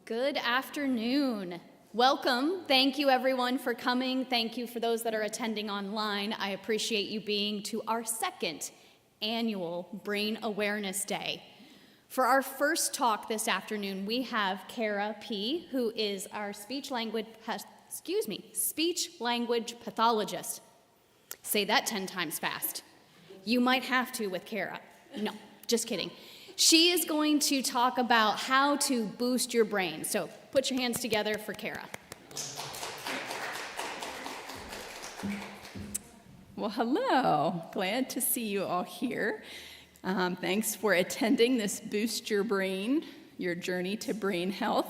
Good afternoon. Welcome. Thank you everyone for coming. Thank you for those that are attending online. I appreciate you being to our second annual Brain Awareness Day. For our first talk this afternoon, we have Kara P., who is our speech language pathologist. Say that 10 times fast. You might have to with Kara. No, just kidding. She is going to talk about how to boost your brain. So put your hands together for Kara. Well, hello. Glad to see you all here. Thanks for attending this Boost Your Brain, your journey to brain health.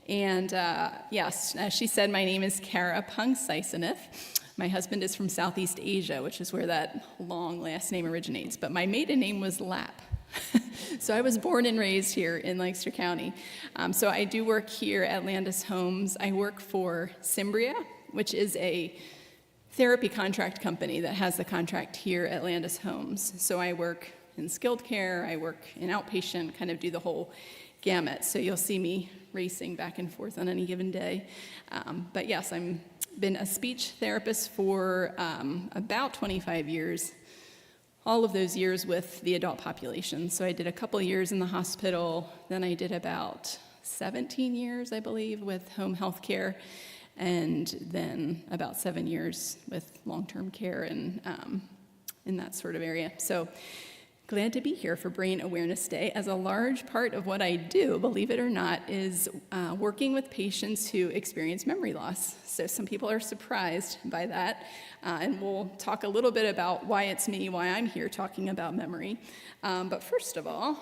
And yes, as she said, my name is Kara Pung-Saisanith. My husband is from Southeast Asia, which is where that long last name originates. But my maiden name was Lapp. So I was born and raised here in Lancaster County. So I do work here at Landis Homes. I work for Cimbria, which is a therapy contract company that has the contract here at Landis Homes. So I work in skilled care, I work in outpatient, kind of do the whole gamut. So you'll see me racing back and forth on any given day. But yes, I've been a speech therapist for about 25 years. All of those years with the adult population. So I did a couple years in the hospital, then I did about 17 years, I believe, with home health care, and then about 7 years with long-term care and in that sort of area. So glad to be here for Brain Awareness Day, as a large part of what I do, believe it or not, is working with patients who experience memory loss. So some people are surprised by that, and we'll talk a little bit about why it's me, why I'm here talking about memory. But first of all,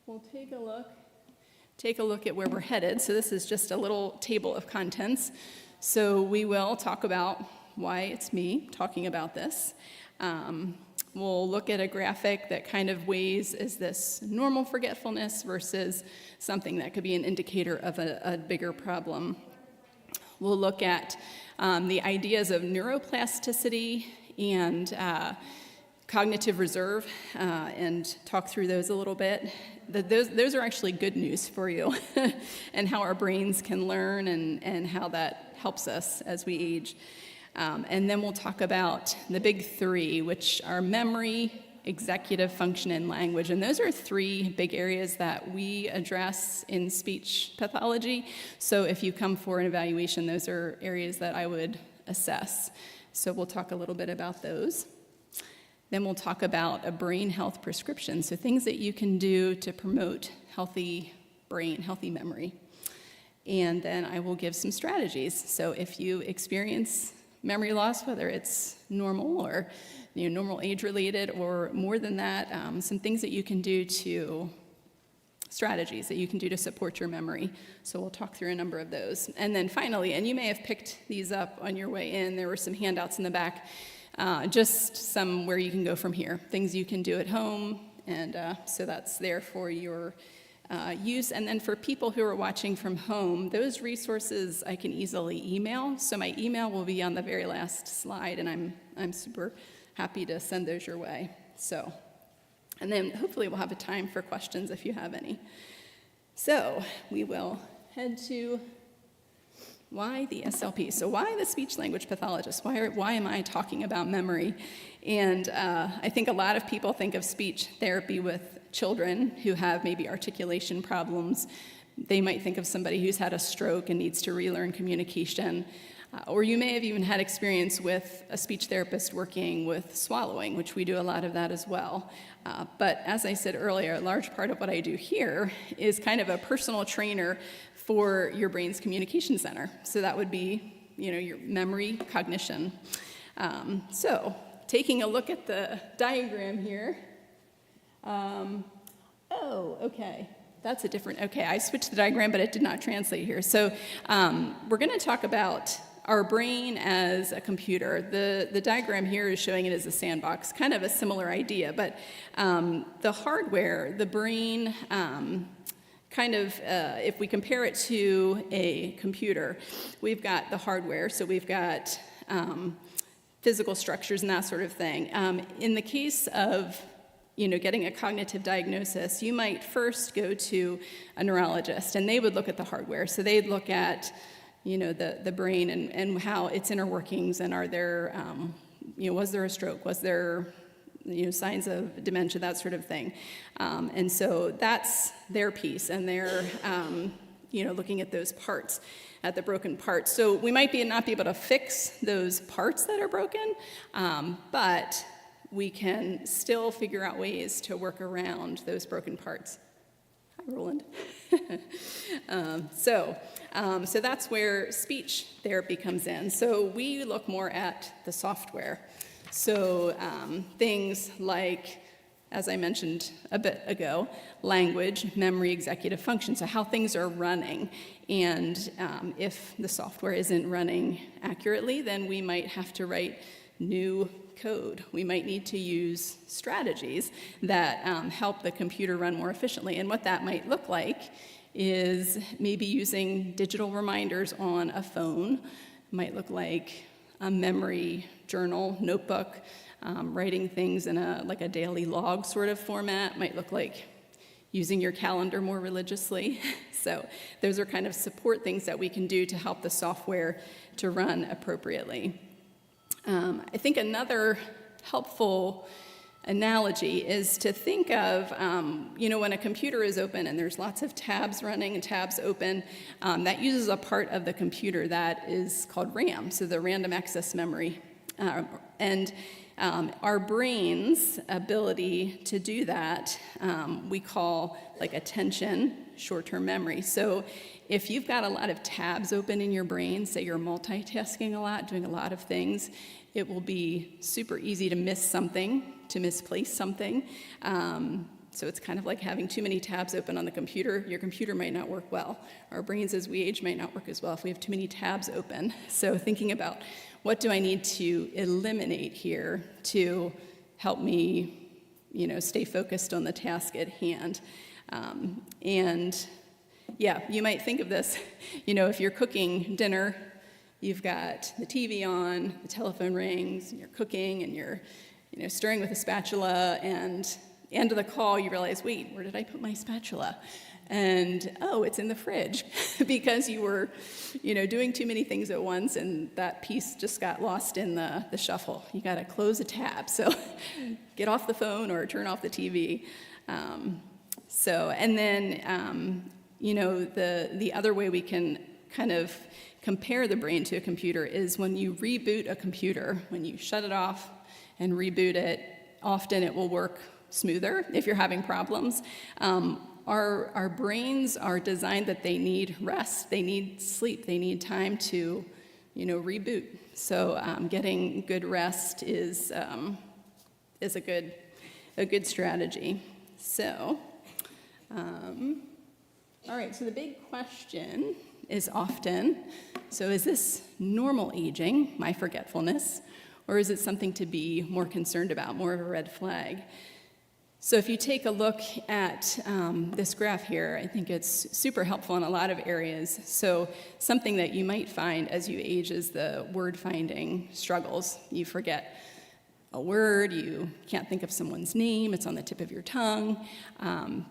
we'll take a look at where we're headed. So this is just a little table of contents. So we will talk about why it's me talking about this. We'll look at a graphic that kind of weighs, is this normal forgetfulness versus something that could be an indicator of a bigger problem. We'll look at the ideas of neuroplasticity and cognitive reserve and talk through those a little bit. Those are actually good news for you and how our brains can learn and how that helps us as we age. And then we'll talk about the big three, which are memory, executive function, and language. And those are three big areas that we address in speech pathology. So if you come for an evaluation, those are areas that I would assess. So we'll talk a little bit about those. Then we'll talk about a brain health prescription, so things that you can do to promote healthy brain, healthy memory. And then I will give some strategies. So if you experience memory loss, whether it's normal or normal age-related or more than that, some things that you can do strategies that you can do to support your memory. So we'll talk through a number of those. And then finally, and you may have picked these up on your way in, there were some handouts in the back, just some where you can go from here, things you can do at home, and so that's there for your use. And then for people who are watching from home, those resources I can easily email. So my email will be on the very last slide, and I'm super happy to send those your way. So, and then hopefully we'll have a time for questions if you have any. So we will head to why the SLP. So why the speech language pathologist? Why am I talking about memory? And I think a lot of people think of speech therapy with children who have maybe articulation problems. They might think of somebody who's had a stroke and needs to relearn communication. Or you may have even had experience with a speech therapist working with swallowing, which we do a lot of that as well. But as I said earlier, a large part of what I do here is kind of a personal trainer for your brain's communication center. So that would be, your memory, cognition. So taking a look at the diagram here. Okay. That's a different, I switched the diagram, but it did not translate here. So we're going to talk about our brain as a computer. The diagram here is showing it as a sandbox, kind of a similar idea, but the hardware, the brain, if we compare it to a computer, we've got the hardware, so we've got physical structures and that sort of thing. In the case of getting a cognitive diagnosis, you might first go to a neurologist, and they would look at the hardware. So they'd look at, the brain and how its inner workings, and are there, was there a stroke? Was there, signs of dementia, that sort of thing. And so that's their piece, and they're, looking at those parts, at the broken parts. So we might not be able to fix those parts that are broken, but we can still figure out ways to work around those broken parts. Hi, Roland. So that's where speech therapy comes in. So we look more at the software. So things like, as I mentioned a bit ago, language, memory, executive function, so how things are running. And if the software isn't running accurately, then we might have to write new code. We might need to use strategies that help the computer run more efficiently. And what that might look like is maybe using digital reminders on a phone. It might look like a memory journal, notebook, writing things in a daily log sort of format. Might look like using your calendar more religiously. So those are kind of support things that we can do to help the software to run appropriately. I think another helpful analogy is to think of, when a computer is open and there's lots of tabs running and tabs open, that uses a part of the computer that is called RAM, so the random access memory. And our brain's ability to do that, we call attention, short-term memory. So if you've got a lot of tabs open in your brain, say you're multitasking a lot, doing a lot of things, it will be super easy to miss something, to misplace something. So it's kind of like having too many tabs open on the computer. Your computer might not work well. Our brains as we age might not work as well if we have too many tabs open. So thinking about what do I need to eliminate here to help me, stay focused on the task at hand. You might think of this, if you're cooking dinner, you've got the TV on, the telephone rings, and you're cooking, and you're, stirring with a spatula, and end of the call, you realize, wait, where did I put my spatula? And, oh, it's in the fridge, because you were, doing too many things at once, and that piece just got lost in the shuffle. You got to close a tab, so get off the phone or turn off the TV. The other way we can kind of compare the brain to a computer is when you reboot a computer, when you shut it off and reboot it, often it will work smoother if you're having problems. Our brains are designed that they need rest, they need sleep, they need time to, reboot. So getting good rest is a good strategy. So, all right, so the big question is often, so is this normal aging, my forgetfulness, or is it something to be more concerned about, more of a red flag? So if you take a look at this graph here, I think it's super helpful in a lot of areas. So something that you might find as you age is the word finding struggles. You forget a word, you can't think of someone's name, it's on the tip of your tongue.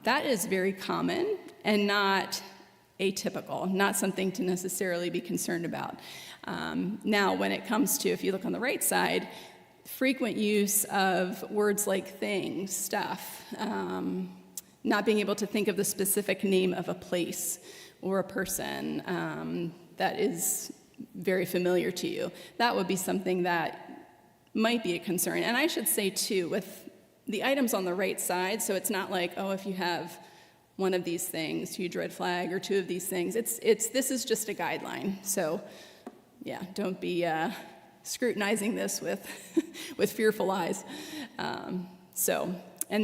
That is very common and not atypical, not something to necessarily be concerned about. Now, when it comes to, if you look on the right side, frequent use of words like thing, stuff, not being able to think of the specific name of a place or a person that is very familiar to you, that would be something that might be a concern. And I should say, too, with the items on the right side, so it's not like, oh, if you have one of these things, huge red flag, or two of these things, this is just a guideline. So, yeah, don't be scrutinizing this with with fearful eyes. And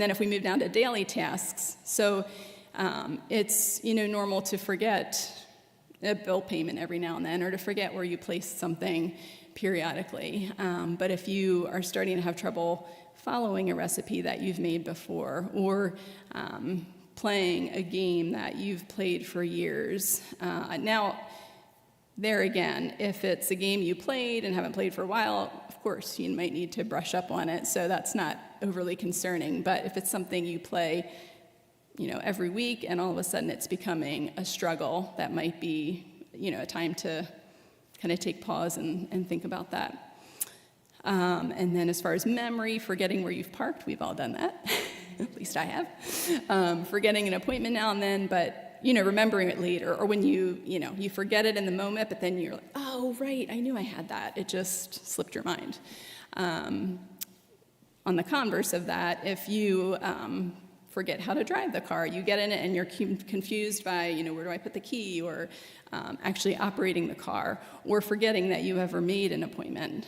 then if we move down to daily tasks, so it's normal to forget a bill payment every now and then, or to forget where you placed something periodically. But if you are starting to have trouble following a recipe that you've made before, or playing a game that you've played for years, now there again, if it's a game you played and haven't played for a while, of course, you might need to brush up on it. So that's not overly concerning. But if it's something you play, every week, and all of a sudden it's becoming a struggle, that might be, a time to kind of take pause and think about that. And then as far as memory, forgetting where you've parked, we've all done that. At least I have. Forgetting an appointment now and then, but, remembering it later. Or when you forget it in the moment, but then you're like, oh, right, I knew I had that. It just slipped your mind. On the converse of that, if you forget how to drive the car, you get in it and you're confused by, where do I put the key, or actually operating the car, or forgetting that you ever made an appointment,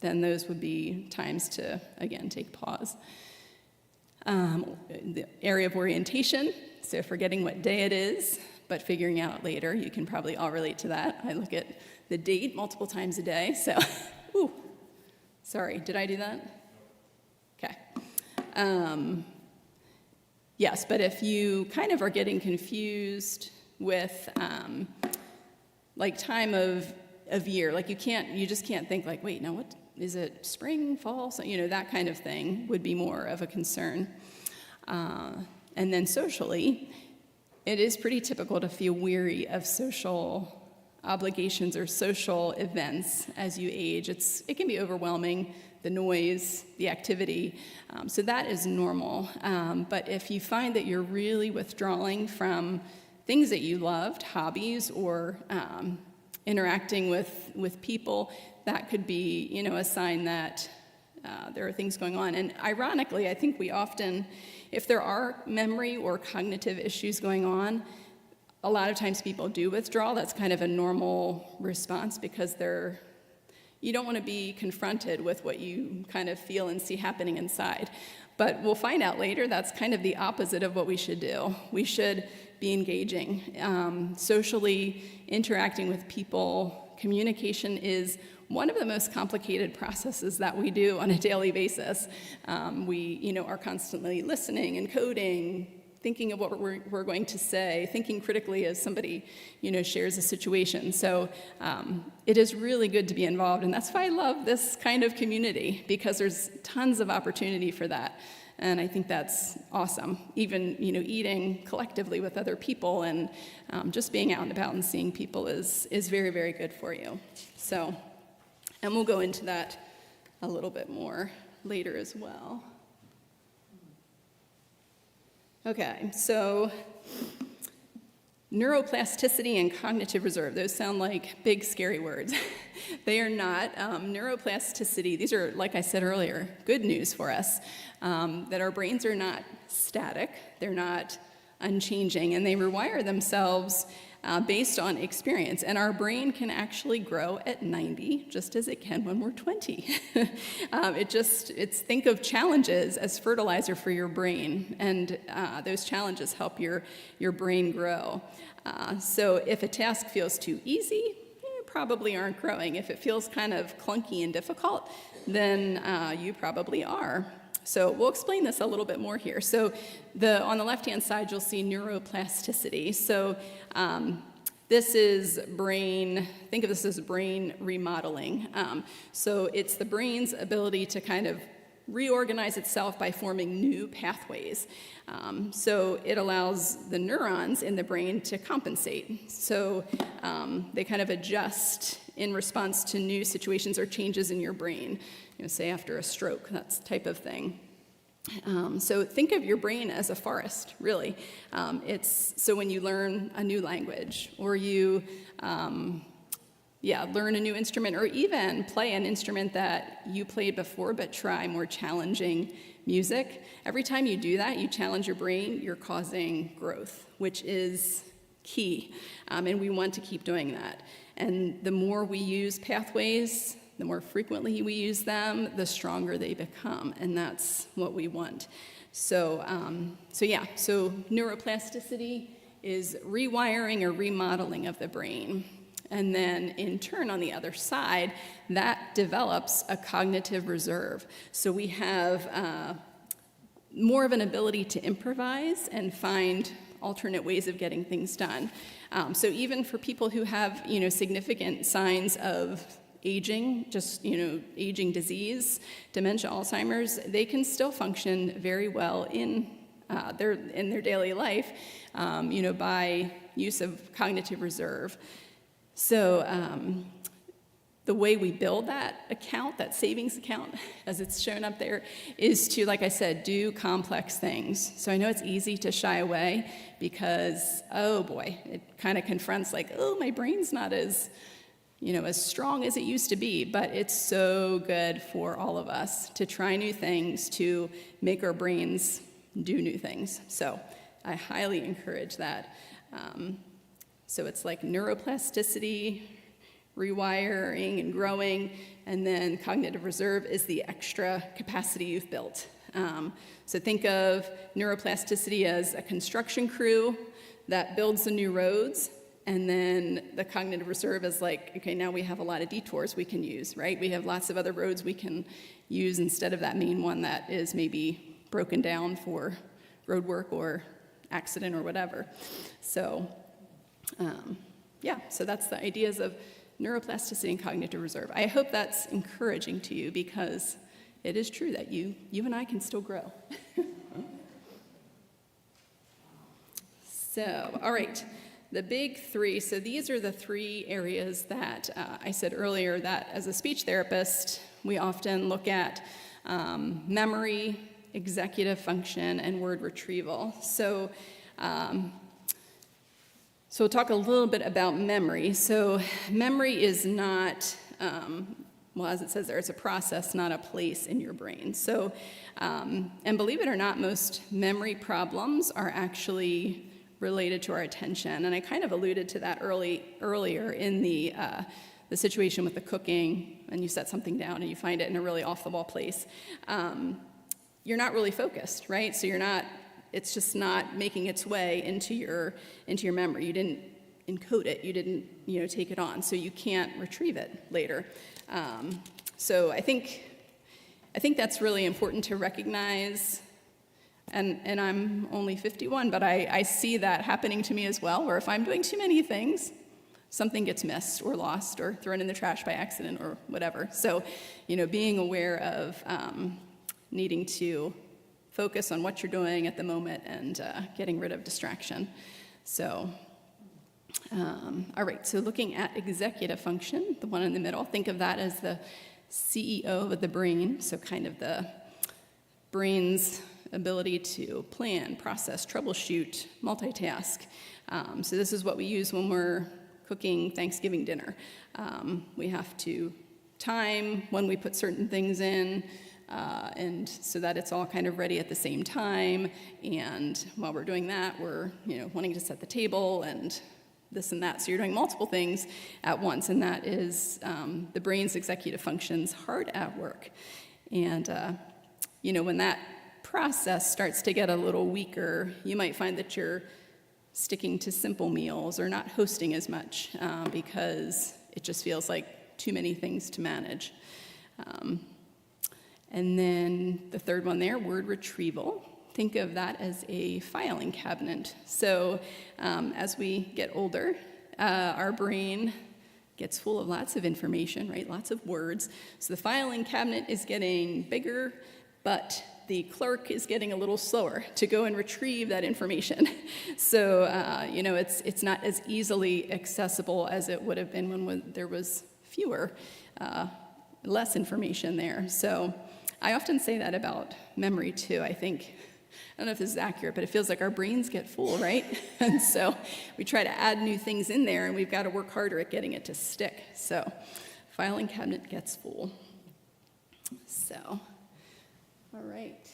then those would be times to, again, take pause. The area of orientation, so forgetting what day it is, but figuring out later. You can probably all relate to that. I look at the date multiple times a day, so, ooh, sorry, did I do that? Okay. Yes, but if you kind of are getting confused with, like, time of year, like you just can't think like, wait, now what, is it spring, fall? So, that kind of thing would be more of a concern. And then socially, it is pretty typical to feel weary of social obligations or social events as you age. It can be overwhelming, the noise, the activity, so that is normal. But if you find that you're really withdrawing from things that you loved, hobbies, or interacting with people, that could be, a sign that there are things going on. And ironically, I think we often, if there are memory or cognitive issues going on, a lot of times people do withdraw. That's kind of a normal response because you don't want to be confronted with what you kind of feel and see happening inside. But we'll find out later that's kind of the opposite of what we should do. We should be engaging, socially interacting with people. Communication is one of the most complicated processes that we do on a daily basis. We, are constantly listening and coding, thinking of what we're going to say, thinking critically as somebody, shares a situation. So it is really good to be involved, and that's why I love this kind of community, because there's tons of opportunity for that. And I think that's awesome. Even, eating collectively with other people and just being out and about and seeing people is very, very good for you. So, and we'll go into that a little bit more later as well. Okay, so neuroplasticity and cognitive reserve, those sound like big, scary words. They are not. Neuroplasticity, these are, like I said earlier, good news for us, that our brains are not static, they're not unchanging, and they rewire themselves based on experience. And our brain can actually grow at 90, just as it can when we're 20. Think of challenges as fertilizer for your brain, and those challenges help your brain grow. So if a task feels too easy, you probably aren't growing. If it feels kind of clunky and difficult, then you probably are. So we'll explain this a little bit more here. So on the left-hand side, you'll see neuroplasticity. So this is brain, think of this as brain remodeling. So it's the brain's ability to kind of reorganize itself by forming new pathways. So it allows the neurons in the brain to compensate. So they kind of adjust in response to new situations or changes in your brain. Say after a stroke, that type of thing. So think of your brain as a forest, really. So when you learn a new language, or you learn a new instrument, or even play an instrument that you played before but try more challenging music, every time you do that, you challenge your brain, you're causing growth, which is key. And we want to keep doing that. And the more we use pathways, the more frequently we use them, the stronger they become, and that's what we want. So neuroplasticity is rewiring or remodeling of the brain. And then in turn, on the other side, that develops a cognitive reserve. So we have more of an ability to improvise and find alternate ways of getting things done. So even for people who have, significant signs of aging, just, aging disease, dementia, Alzheimer's, they can still function very well in their daily life, by use of cognitive reserve. So the way we build that account, that savings account, as it's shown up there, is to, like I said, do complex things. So I know it's easy to shy away because, oh boy, it kind of confronts like, oh, my brain's not as strong as it used to be, but it's so good for all of us to try new things, to make our brains do new things. So I highly encourage that. So it's like neuroplasticity, rewiring and growing, and then cognitive reserve is the extra capacity you've built. So think of neuroplasticity as a construction crew that builds the new roads, and then the cognitive reserve is like, okay, now we have a lot of detours we can use, right? We have lots of other roads we can use instead of that main one that is maybe broken down for road work or accident or whatever. So, so that's the ideas of neuroplasticity and cognitive reserve. I hope that's encouraging to you because it is true that you and I can still grow. So, all right, the big three. So these are the three areas that I said earlier that as a speech therapist, we often look at memory, executive function, and word retrieval. So we'll talk a little bit about memory. So memory is not, as it says there, it's a process, not a place in your brain. So, and believe it or not, most memory problems are actually related to our attention. And I kind of alluded to that earlier in the situation with the cooking, and you set something down and you find it in a really off-the-wall place. You're not really focused, right? So it's just not making its way into your memory. You didn't encode it. You didn't, take it on. So you can't retrieve it later. So I think that's really important to recognize. And I'm only 51, but I see that happening to me as well, where if I'm doing too many things, something gets missed or lost or thrown in the trash by accident or whatever. So, being aware of needing to focus on what you're doing at the moment and getting rid of distraction. So, all right, so looking at executive function, the one in the middle, think of that as the CEO of the brain, so kind of the brain's ability to plan, process, troubleshoot, multitask. So this is what we use when we're cooking Thanksgiving dinner. We have to time when we put certain things in, and so that it's all kind of ready at the same time. And while we're doing that, we're wanting to set the table and this and that. So you're doing multiple things at once, and that is the brain's executive functions hard at work. And when that process starts to get a little weaker, you might find that you're sticking to simple meals or not hosting as much because it just feels like too many things to manage. And then the third one there, word retrieval. Think of that as a filing cabinet. So as we get older, our brain gets full of lots of information, right? Lots of words. So the filing cabinet is getting bigger, but the clerk is getting a little slower to go and retrieve that information. So, it's not as easily accessible as it would have been when there was less information there. So I often say that about memory too. I don't know if this is accurate, but it feels like our brains get full, right? And so we try to add new things in there, and we've got to work harder at getting it to stick. So filing cabinet gets full. So, all right.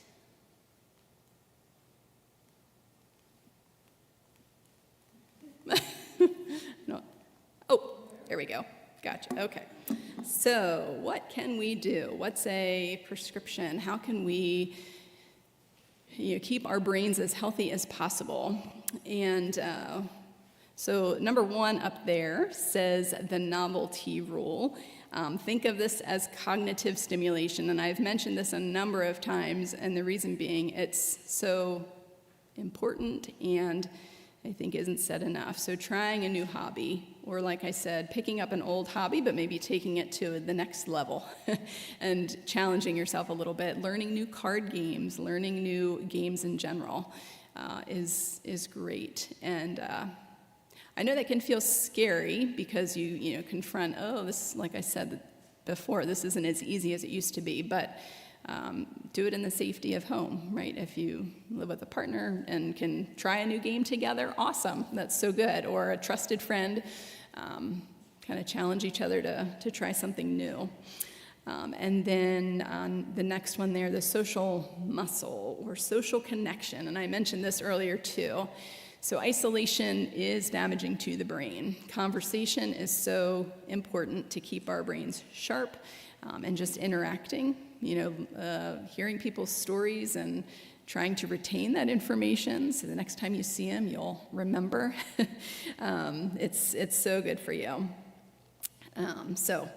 No. Oh, there we go. Gotcha. Okay. So what can we do? What's a prescription? How can we keep our brains as healthy as possible? And so number one up there says the novelty rule. Think of this as cognitive stimulation, and I've mentioned this a number of times, and the reason being it's so important and I think isn't said enough. So trying a new hobby or like I said, picking up an old hobby, but maybe taking it to the next level and challenging yourself a little bit. Learning new card games, learning new games in general is great. And I know that can feel scary because you confront, oh, this, like I said before, this isn't as easy as it used to be, but do it in the safety of home, right? If you live with a partner and can try a new game together, awesome, that's so good. Or a trusted friend, kind of challenge each other to try something new. And then on the next one there, the social muscle or social connection, and I mentioned this earlier too. So isolation is damaging to the brain. Conversation is so important to keep our brains sharp, and just interacting, hearing people's stories and trying to retain that information so the next time you see them, you'll remember. It's so good for you. So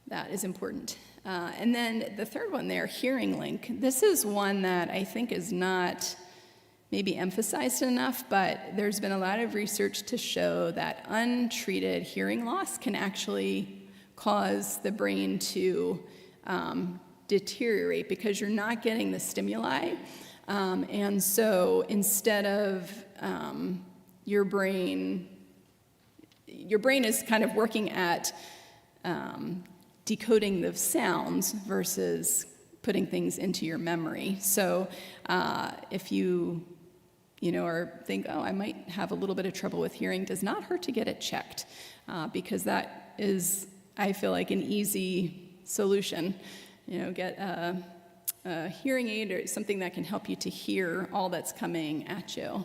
that is important. And then the third one there, hearing link. This is one that I think is not maybe emphasized enough, but there's been a lot of research to show that untreated hearing loss can actually cause the brain to deteriorate because you're not getting the stimuli. And so instead of your brain is kind of working at decoding the sounds versus putting things into your memory. So if you or think, oh, I might have a little bit of trouble with hearing, does not hurt to get it checked because that is, I feel like, an easy solution. Get a hearing aid or something that can help you to hear all that's coming at you.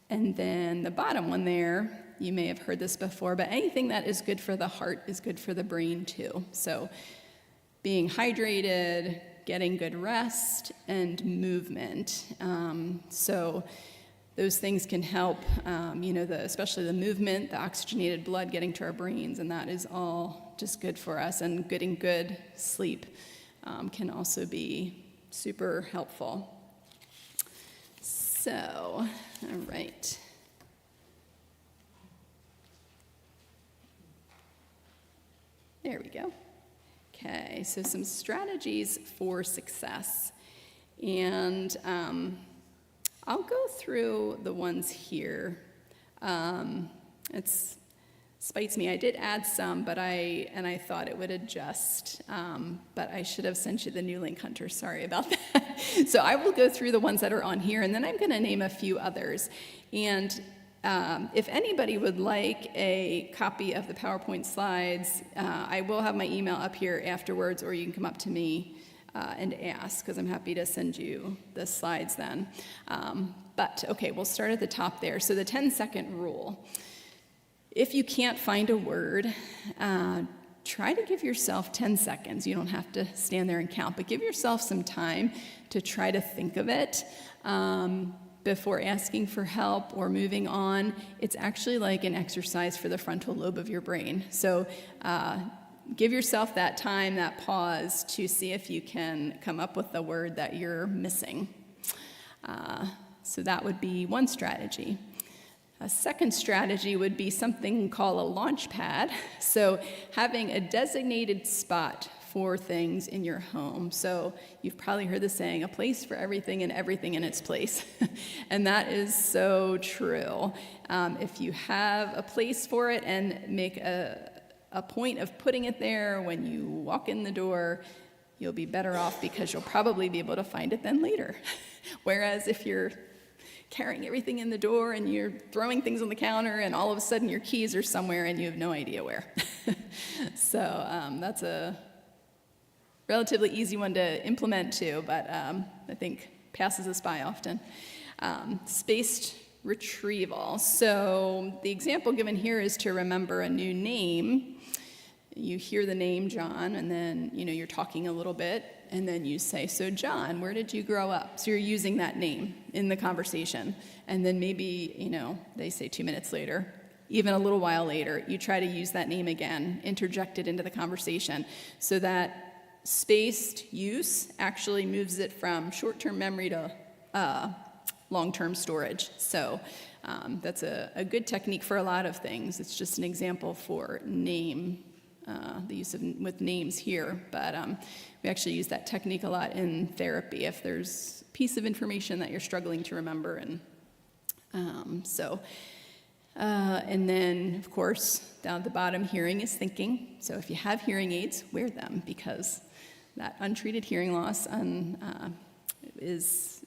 And then the bottom one there, you may have heard this before, but anything that is good for the heart is good for the brain too. So being hydrated, getting good rest, and movement. So those things can help, especially the movement, the oxygenated blood getting to our brains, and that is all just good for us. And getting good sleep can also be super helpful. So, all right. There we go. Okay, so some strategies for success. And I'll go through the ones here. It spites me. I did add some, but I thought it would adjust. But I should have sent you the new link, Hunter. Sorry about that. So I will go through the ones that are on here, and then I'm going to name a few others. And if anybody would like a copy of the PowerPoint slides, I will have my email up here afterwards, or you can come up to me and ask, because I'm happy to send you the slides then. But okay, we'll start at the top there. So the 10-second rule. If you can't find a word, try to give yourself 10 seconds. You don't have to stand there and count, but give yourself some time to try to think of it. Before asking for help or moving on. It's actually like an exercise for the frontal lobe of your brain. So give yourself that time, that pause, to see if you can come up with the word that you're missing. So that would be one strategy. A second strategy would be something called a launch pad. So having a designated spot for things in your home. So you've probably heard the saying, a place for everything and everything in its place. And that is so true. If you have a place for it and make a point of putting it there when you walk in the door, you'll be better off because you'll probably be able to find it then later. Whereas if you're carrying everything in the door and you're throwing things on the counter and all of a sudden your keys are somewhere and you have no idea where. So that's a relatively easy one to implement too, but I think passes us by often. Spaced retrieval. So the example given here is to remember a new name. You hear the name John, and then you're talking a little bit, and then you say, so John, where did you grow up? So you're using that name in the conversation. And then maybe, they say 2 minutes later, even a little while later, you try to use that name again, interject it into the conversation, so that spaced use actually moves it from short-term memory to long-term storage. So That's a good technique for a lot of things. It's just an example for the use of with names here, but we actually use that technique a lot in therapy if there's a piece of information that you're struggling to remember. And and then, of course, down at the bottom, hearing is thinking. So if you have hearing aids, wear them, because that untreated hearing loss is,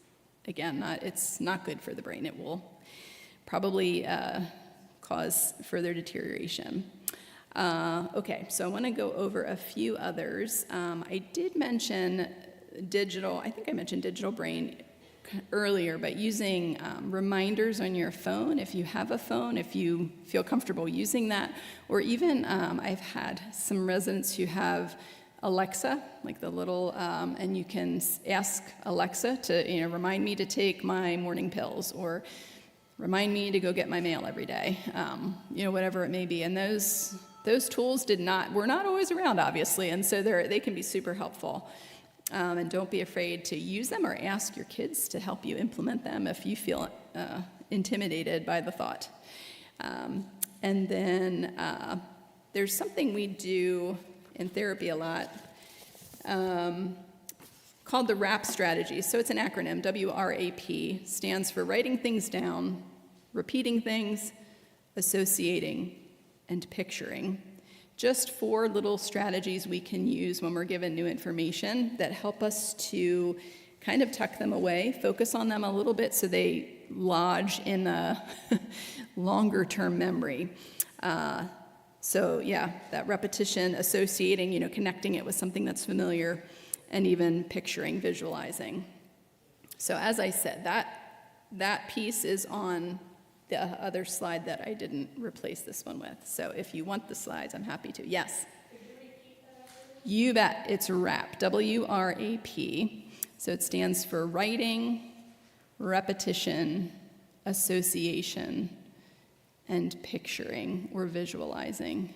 again, it's not good for the brain. It will probably cause further deterioration. Okay, so I want to go over a few others. I did mention digital, I think I mentioned digital brain earlier, but using reminders on your phone, if you have a phone, if you feel comfortable using that, or even I've had some residents who have Alexa, like the little, and you can ask Alexa to, remind me to take my morning pills, or remind me to go get my mail every day, whatever it may be. And those tools were not always around, obviously, and so they can be super helpful. And don't be afraid to use them, or ask your kids to help you implement them if you feel intimidated by the thought. And then there's something we do in therapy a lot called the WRAP strategy. So it's an acronym, WRAP, stands for writing things down, repeating things, associating, and picturing. Just 4 little strategies we can use when we're given new information that help us to kind of tuck them away, focus on them a little bit so they lodge in a longer-term memory. So yeah, that repetition, associating, connecting it with something that's familiar, and even picturing, visualizing. So as I said, that piece is on the other slide that I didn't replace this one with. So if you want the slides, I'm happy to. Yes? Could you repeat that? You bet. It's WRAP, W-R-A-P. So it stands for writing, repetition, association, and picturing or visualizing.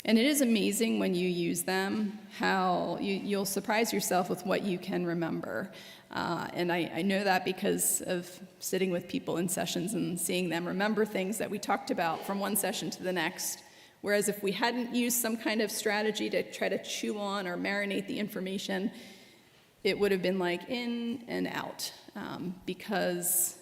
And it is amazing when you use them, how you'll surprise yourself with what you can remember. And I know that because of sitting with people in sessions and seeing them remember things that we talked about from one session to the next. Whereas if we hadn't used some kind of strategy to try to chew on or marinate the information, it would have been like in and out. Because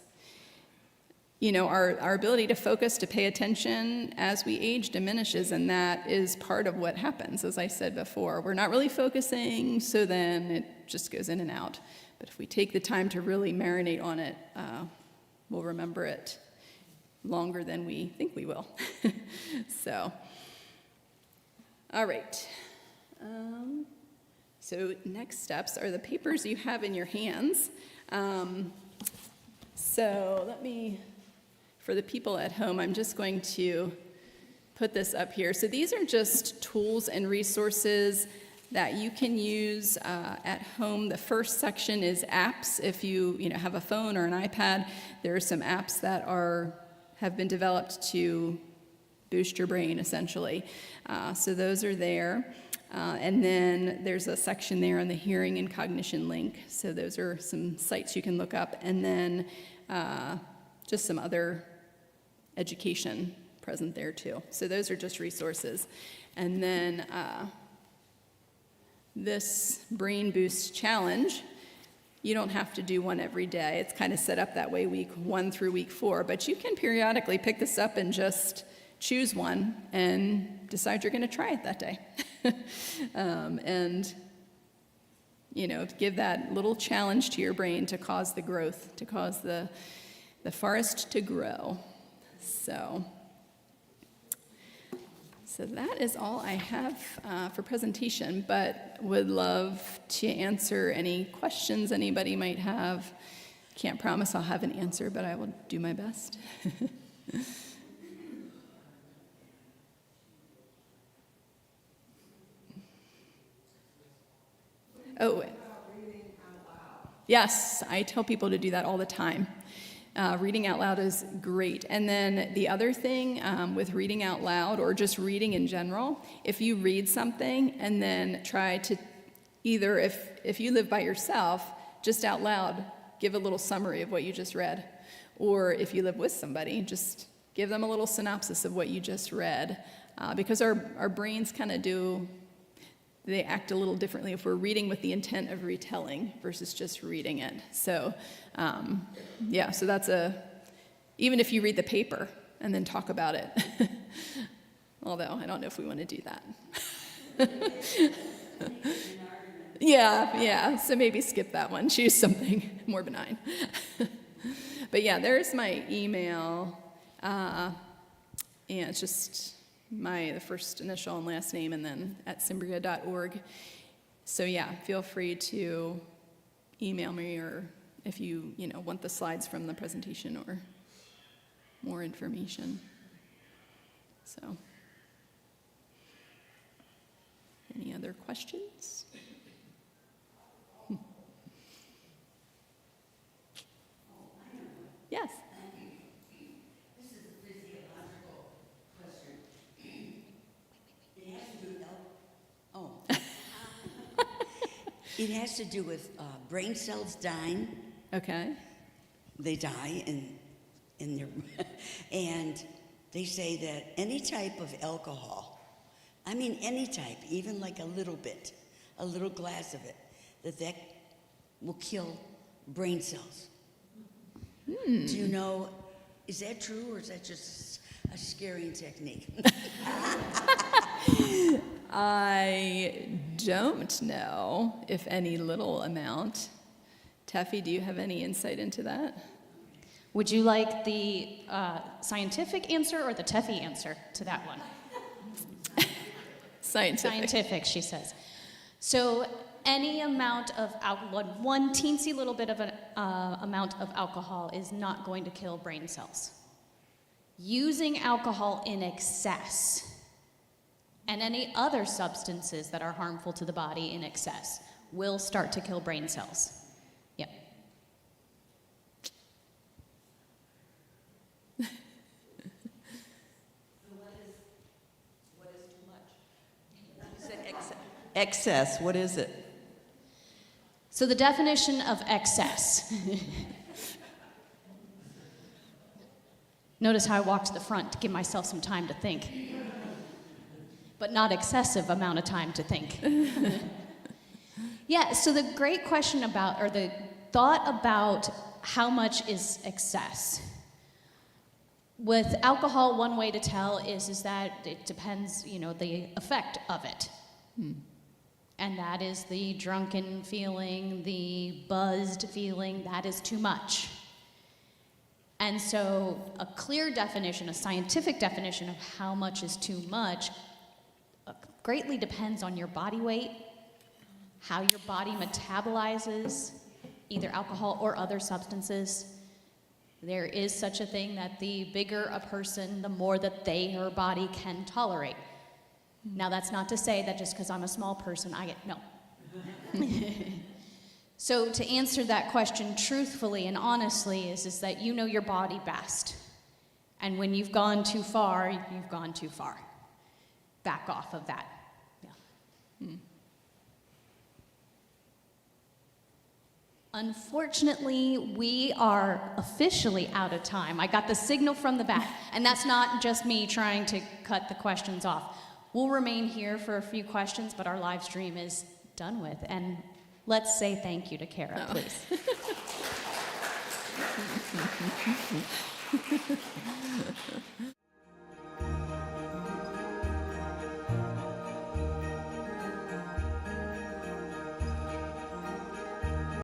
our ability to focus, to pay attention as we age diminishes, and that is part of what happens, as I said before. We're not really focusing, so then it just goes in and out. But if we take the time to really marinate on it, we'll remember it longer than we think we will. So, all right. So next steps are the papers you have in your hands. So for the people at home, I'm just going to put this up here. So these are just tools and resources that you can use at home. The first section is apps. If you have a phone or an iPad, there are some apps that have been developed to boost your brain, essentially. So those are there. And then there's a section there on the hearing and cognition link. So those are some sites you can look up. And then just some other education present there too. So those are just resources. And then this Brain Boost Challenge, you don't have to do one every day. It's kind of set up that way week 1 through week 4, but you can periodically pick this up and just choose one and decide you're going to try it that day. And give that little challenge to your brain to cause the growth, to cause the forest to grow. So that is all I have for presentation, but would love to answer any questions anybody might have. Can't promise I'll have an answer, but I will do my best. Oh, yes, I tell people to do that all the time. Reading out loud is great. And then the other thing with reading out loud, or just reading in general, if you read something and then try to either, if you live by yourself, just out loud, give a little summary of what you just read. Or if you live with somebody, just give them a little synopsis of what you just read. Because our brains kind of they act a little differently if we're reading with the intent of retelling versus just reading it. So, so that's even if you read the paper and then talk about it. Although, I don't know if we want to do that. Yeah, so maybe skip that one. Choose something more benign. But yeah, there's my email. And it's just the first initial and last name, and then at cimbria.org. So yeah, feel free to email me, or if you want the slides from the presentation or more information. So, any other questions? Yes. This is a physiological question. It has to do It has to do with brain cells dying. Okay. They die in their and they say that any type of alcohol, I mean any type, even like a little bit, a little glass of it, that will kill brain cells. Do you know, is that true, or is that just a scaring technique? I don't know if any little amount. Teffy, do you have any insight into that? Would you like the scientific answer or the Teffy answer to that one? Scientific. Scientific, she says. So any amount of alcohol, one teensy little bit of an amount of alcohol is not going to kill brain cells. Using alcohol in excess and any other substances that are harmful to the body in excess will start to kill brain cells. Yep. What is too much? You said excess. What is it? So the definition of excess. Notice how I walked to the front to give myself some time to think. But not excessive amount of time to think. Yeah, so the great question about, or the thought about how much is excess. With alcohol, one way to tell is that it depends, the effect of it. And that is the drunken feeling, the buzzed feeling, that is too much. And so a clear definition, a scientific definition of how much is too much greatly depends on your body weight, how your body metabolizes either alcohol or other substances. There is such a thing that the bigger a person, the more that her body can tolerate. Now, that's not to say that just because I'm a small person, no. So to answer that question truthfully and honestly is that you know your body best. And when you've gone too far, you've gone too far. Back off of that. Yeah. Unfortunately, we are officially out of time. I got the signal from the back, and that's not just me trying to cut the questions off. We'll remain here for a few questions, but our live stream is done with. And let's say thank you to Kara, please.